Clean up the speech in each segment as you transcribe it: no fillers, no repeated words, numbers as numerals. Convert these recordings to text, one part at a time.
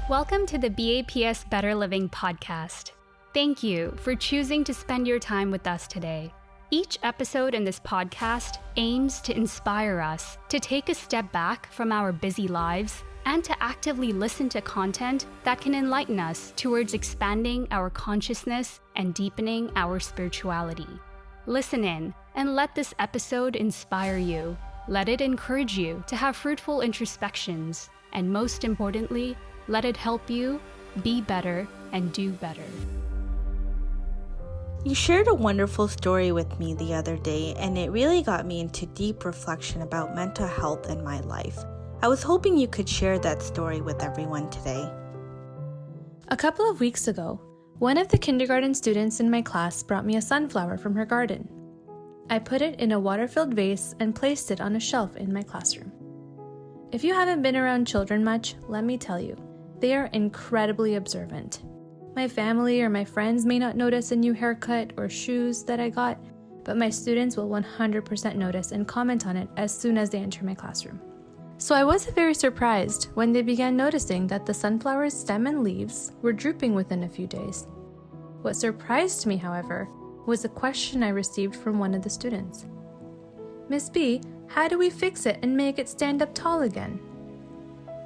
Welcome to the BAPS Better Living podcast. Thank you for choosing to spend your time with us today. Each episode in this podcast aims to inspire us to take a step back from our busy lives and to actively listen to content that can enlighten us towards expanding our consciousness and deepening our spirituality. Listen in and let this episode inspire you. Let it encourage you to have fruitful introspections, and most importantly, let it help you be better and do better. You shared a wonderful story with me the other day, and it really got me into deep reflection about mental health in my life. I was hoping you could share that story with everyone today. A couple of weeks ago, one of the kindergarten students in my class brought me a sunflower from her garden. I put it in a water-filled vase and placed it on a shelf in my classroom. If you haven't been around children much, let me tell you, they are incredibly observant. My family or my friends may not notice a new haircut or shoes that I got, but my students will 100% notice and comment on it as soon as they enter my classroom. So I wasn't very surprised when they began noticing that the sunflower's stem and leaves were drooping within a few days. What surprised me, however, was a question I received from one of the students. "Miss B, how do we fix it and make it stand up tall again?"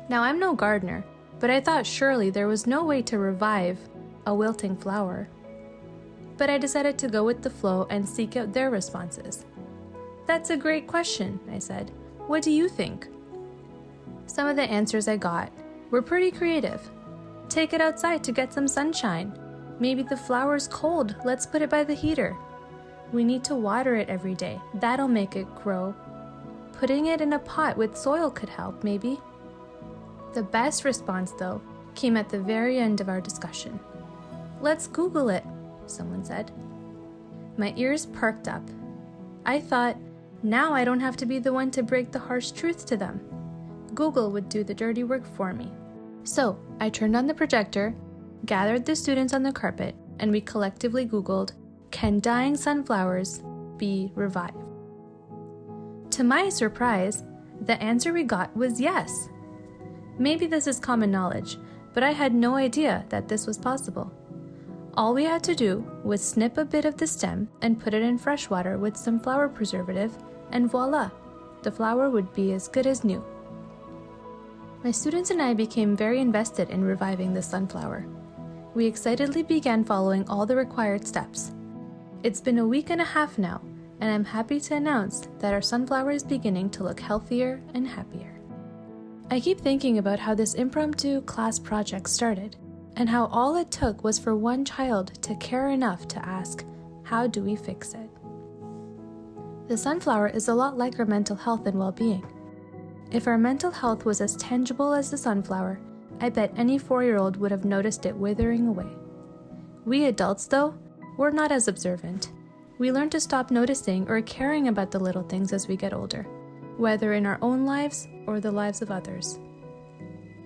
Now, I'm no gardener, but I thought surely there was no way to revive a wilting flower. But I decided to go with the flow and seek out their responses. "That's a great question," I said. "What do you think?" Some of the answers I got were pretty creative. "Take it outside to get some sunshine. Maybe the flower's cold, let's put it by the heater. We need to water it every day, that'll make it grow. Putting it in a pot with soil could help, maybe." The best response, though, came at the very end of our discussion. "Let's Google it," someone said. My ears perked up. I thought, now I don't have to be the one to break the harsh truth to them. Google would do the dirty work for me. So I turned on the projector, gathered the students on the carpet, and we collectively Googled, "Can dying sunflowers be revived?" To my surprise, the answer we got was yes. Maybe this is common knowledge, but I had no idea that this was possible. All we had to do was snip a bit of the stem and put it in fresh water with some flower preservative, and voila, the flower would be as good as new. My students and I became very invested in reviving the sunflower. We excitedly began following all the required steps. It's been a week and a half now, and I'm happy to announce that our sunflower is beginning to look healthier and happier. I keep thinking about how this impromptu class project started, and how all it took was for one child to care enough to ask, "How do we fix it?" The sunflower is a lot like our mental health and well-being. If our mental health was as tangible as the sunflower, I bet any 4-year-old would have noticed it withering away. We adults, though, we're not as observant. We learn to stop noticing or caring about the little things as we get older, whether in our own lives or the lives of others.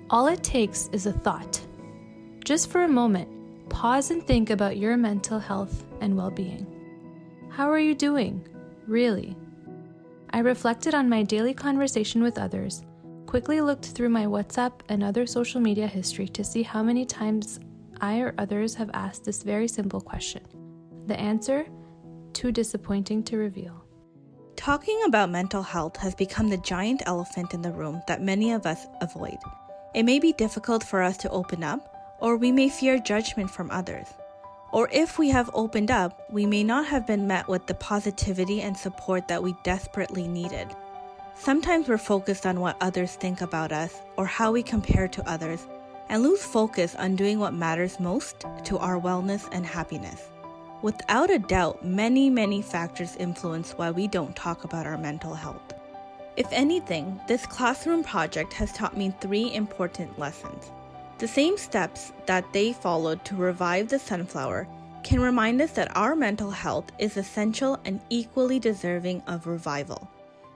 All it takes is a thought. Just for a moment, pause and think about your mental health and well-being. How are you doing, really? I reflected on my daily conversation with others, quickly looked through my WhatsApp and other social media history to see how many times I or others have asked this very simple question. The answer? Too disappointing to reveal. Talking about mental health has become the giant elephant in the room that many of us avoid. It may be difficult for us to open up, or we may fear judgment from others. Or if we have opened up, we may not have been met with the positivity and support that we desperately needed. Sometimes we're focused on what others think about us or how we compare to others, and lose focus on doing what matters most to our wellness and happiness. Without a doubt, many factors influence why we don't talk about our mental health. If anything, this classroom project has taught me 3 important lessons. The same steps that they followed to revive the sunflower can remind us that our mental health is essential and equally deserving of revival.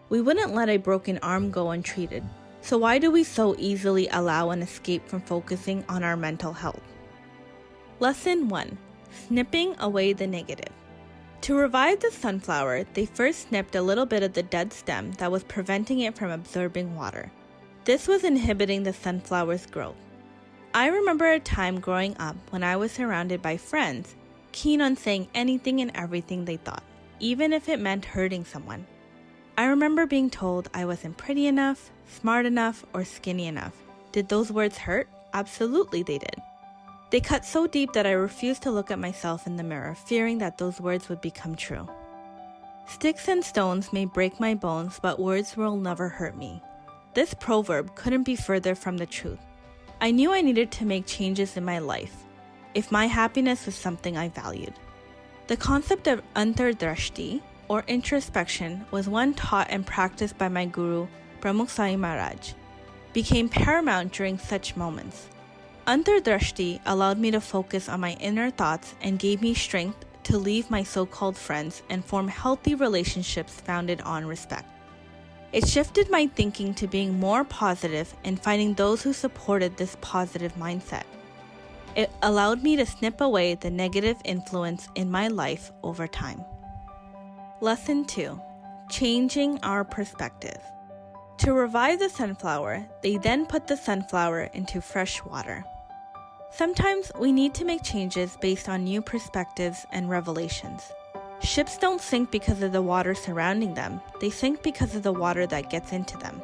We wouldn't let a broken arm go untreated, so why do we so easily allow an escape from focusing on our mental health? Lesson 1. Snipping away the negative. To revive the sunflower, they first snipped a little bit of the dead stem that was preventing it from absorbing water. This was inhibiting the sunflower's growth. I remember a time growing up when I was surrounded by friends, keen on saying anything and everything they thought, even if it meant hurting someone. I remember being told I wasn't pretty enough, smart enough, or skinny enough. Did those words hurt? Absolutely they did. They cut so deep that I refused to look at myself in the mirror, fearing that those words would become true. Sticks and stones may break my bones, but words will never hurt me. This proverb couldn't be further from the truth. I knew I needed to make changes in my life, if my happiness was something I valued. The concept of antardrashti, or introspection, was one taught and practiced by my guru, Pramukh Swami Maharaj, became paramount during such moments. Antardrashti allowed me to focus on my inner thoughts and gave me strength to leave my so-called friends and form healthy relationships founded on respect. It shifted my thinking to being more positive and finding those who supported this positive mindset. It allowed me to snip away the negative influence in my life over time. Lesson 2. Changing our perspective. To revive the sunflower, they then put the sunflower into fresh water. Sometimes we need to make changes based on new perspectives and revelations. Ships don't sink because of the water surrounding them, they sink because of the water that gets into them.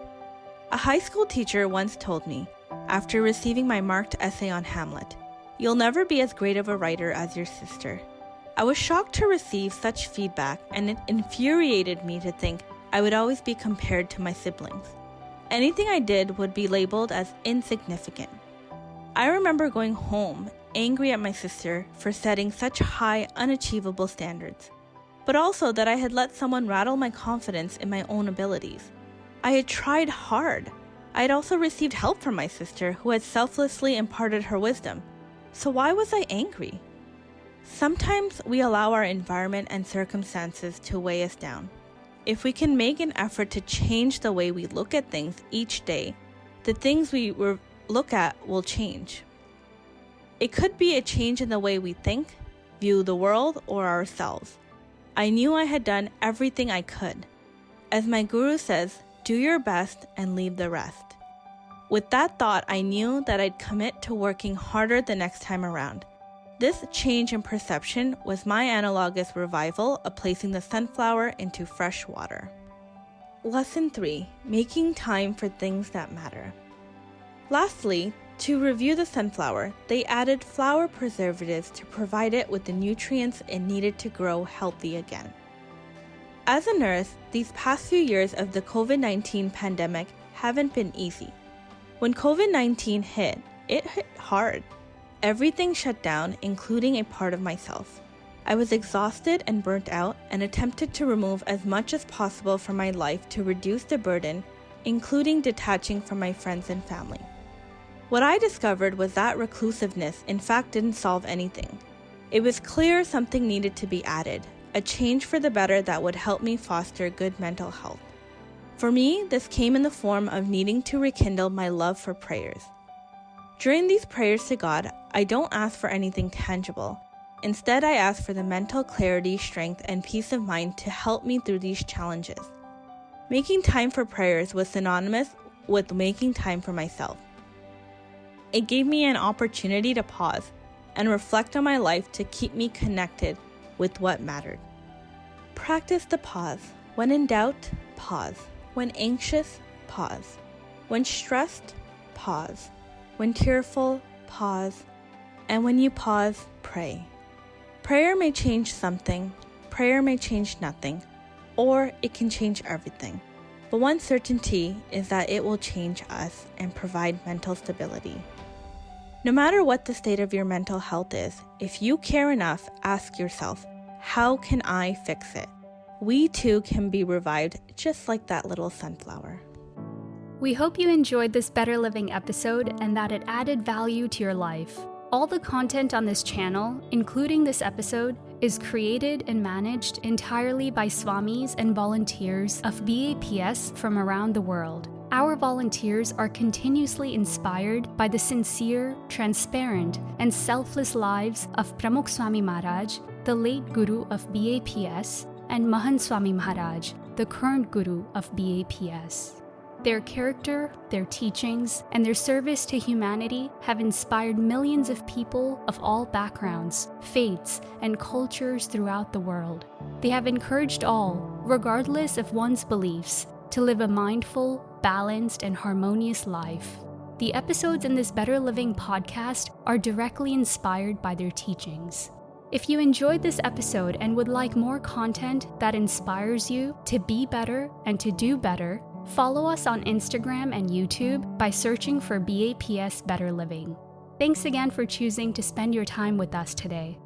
A high school teacher once told me, after receiving my marked essay on Hamlet, "You'll never be as great of a writer as your sister." I was shocked to receive such feedback, and it infuriated me to think I would always be compared to my siblings. Anything I did would be labeled as insignificant. I remember going home angry at my sister for setting such high, unachievable standards, but also that I had let someone rattle my confidence in my own abilities. I had tried hard. I had also received help from my sister, who had selflessly imparted her wisdom. So why was I angry? Sometimes we allow our environment and circumstances to weigh us down. If we can make an effort to change the way we look at things each day, the things we look at will change. It could be a change in the way we think, view the world, or ourselves. I knew I had done everything I could. As my guru says, do your best and leave the rest. With that thought, I knew that I'd commit to working harder the next time around. This change in perception was my analogous revival of placing the sunflower into fresh water. Lesson 3. Making time for things that matter. Lastly, to review the sunflower, they added flower preservatives to provide it with the nutrients it needed to grow healthy again. As a nurse, these past few years of the COVID-19 pandemic haven't been easy. When COVID-19 hit, it hit hard. Everything shut down, including a part of myself. I was exhausted and burnt out and attempted to remove as much as possible from my life to reduce the burden, including detaching from my friends and family. What I discovered was that reclusiveness in fact didn't solve anything. It was clear something needed to be added, a change for the better that would help me foster good mental health. For me, this came in the form of needing to rekindle my love for prayers. During these prayers to God, I don't ask for anything tangible. Instead, I ask for the mental clarity, strength, and peace of mind to help me through these challenges. Making time for prayers was synonymous with making time for myself. It gave me an opportunity to pause and reflect on my life to keep me connected with what mattered. Practice the pause. When in doubt, pause. When anxious, pause. When stressed, pause. When tearful, pause. And when you pause, pray. Prayer may change something, prayer may change nothing, or it can change everything. But one certainty is that it will change us and provide mental stability. No matter what the state of your mental health is, if you care enough, ask yourself, how can I fix it? We too can be revived just like that little sunflower. We hope you enjoyed this Better Living episode and that it added value to your life. All the content on this channel, including this episode, is created and managed entirely by Swamis and volunteers of BAPS from around the world. Our volunteers are continuously inspired by the sincere, transparent, and selfless lives of Pramukh Swami Maharaj, the late Guru of BAPS, and Mahan Swami Maharaj, the current Guru of BAPS. Their character, their teachings, and their service to humanity have inspired millions of people of all backgrounds, faiths, and cultures throughout the world. They have encouraged all, regardless of one's beliefs, to live a mindful, balanced, and harmonious life. The episodes in this Better Living podcast are directly inspired by their teachings. If you enjoyed this episode and would like more content that inspires you to be better and to do better, follow us on Instagram and YouTube by searching for BAPS Better Living. Thanks again for choosing to spend your time with us today.